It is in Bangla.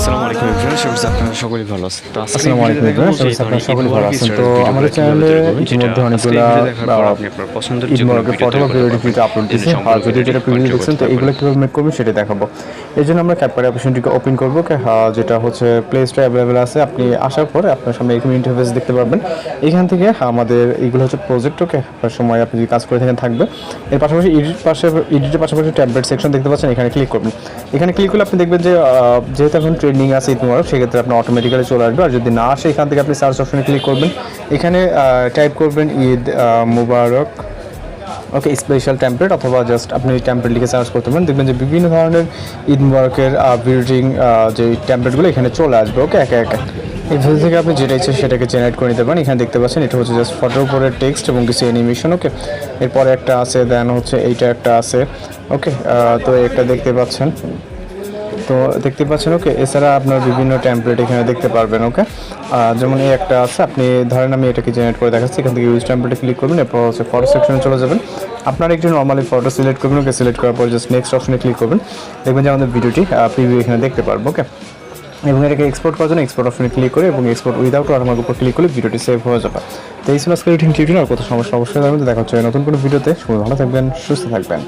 আসসালামু আলাইকুম এভরিওয়ান, আশা করছি আপনারা সকলেই ভালো আছেন। তো আজকে আসসালামু আলাইকুম এভরিওয়ান, আশা করছি আপনারা সকলেই ভালো আছেন। তো আমাদের চ্যানেলে ইতিমধ্যে অনেকগুলা আপনার পছন্দের ঈদ মোবারকের ফটো বা ভিডিও রিভিউ আপলোড দিয়েছি। আর ভিডিও যেটা প্রিভিউ দেখছেন, তো এগুলো কীভাবে মেক করবেন সেটা দেখাবো। এই জন্য আমরা ক্যাপকাট অ্যাপ্লিকেশনটিকে ওপেন করবো, যেটা হচ্ছে প্লে স্টোরে অ্যাভেলেবেল আছে। আপনি আসার পরে আপনার সামনে এরকম ইন্টারফেস দেখতে পারবেন। এখান থেকে আমাদের এইগুলো হচ্ছে প্রজেক্ট, ওকে, আপনার সময় আপনি যদি কাজ করে থাকেন থাকবে। এর পাশাপাশি এডিটের পাশাপাশি ট্যাবলেট সেকশন দেখতে পাচ্ছেন, এখানে ক্লিক করবেন। এখানে ক্লিক করলে আপনি দেখবেন যে যেহেতু এখন ট্রেন্ডিং আছে ঈদ মোবারক, সেক্ষেত্রে আপনার অটোমেটিক্যালি চলে আসবে। আর যদি না আসে, এখান থেকে আপনি সার্চ অপশনে ক্লিক করবেন, এখানে টাইপ করবেন ঈদ মোবারক, ওকে, স্পেশাল টেমপ্লেট, অথবা জাস্ট আপনি টেমপ্লেট লিখে সার্চ করতে পারেন। দেখবেন যে বিভিন্ন ধরনের ঈদ মোবারকের ভিডিওটিং যে টেমপ্লেটগুলো এখানে চলে আসবে, ওকে, একে একে। এই ভিডিও থেকে আপনি যেটা ইচ্ছে সেটাকে জেনারেট করে নিতে পারেন। এখানে দেখতে পাচ্ছেন এটা হচ্ছে জাস্ট ফটোর উপরে টেক্সট এবং কিছু অ্যানিমেশন, ওকে। এরপরে একটা আছে, দেন হচ্ছে এইটা একটা আছে, ওকে। তো একটা দেখতে পাচ্ছেন, ওকে। এছাড়া আপনার বিভিন্ন টেমপ্লেট এখানে দেখতে পারবেন, ওকে। যেমন এই একটা আছে, আপনি ধরেন আমি এটাকে জেনারেট করে দেখাচ্ছি। এখান থেকে ইউজ টেমপ্লেটে ক্লিক করবেন, এরপর হচ্ছে ফটো সেকশনে চলে যাবেন। আপনারা একটি নর্মালি ফটো সিলেক্ট করবেন, ওকে। সিলেক্ট করার পর জাস্ট নেক্সট অপশনে ক্লিক করবেন, দেখবেন যে আমাদের ভিডিওটি প্রিভিউ এখানে দেখতে পারবো, ওকে। এবং এটাকে এক্সপোর্ট করার জন্য এক্সপোর্ট অপশনে ক্লিক করে এবং এক্সপোর্ট উইদাউট ওয়াটারমার্ক উপর ক্লিক করলে ভিডিওটি সেভ হয়ে যাবে। তো এই ছিল আজকের টিউটোরিয়াল। আর কত সমস্যা অবশ্যই দেখা হচ্ছে নতুন কোনো ভিডিওতে। সবাই ভালো থাকবেন, সুস্থ থাকবেন।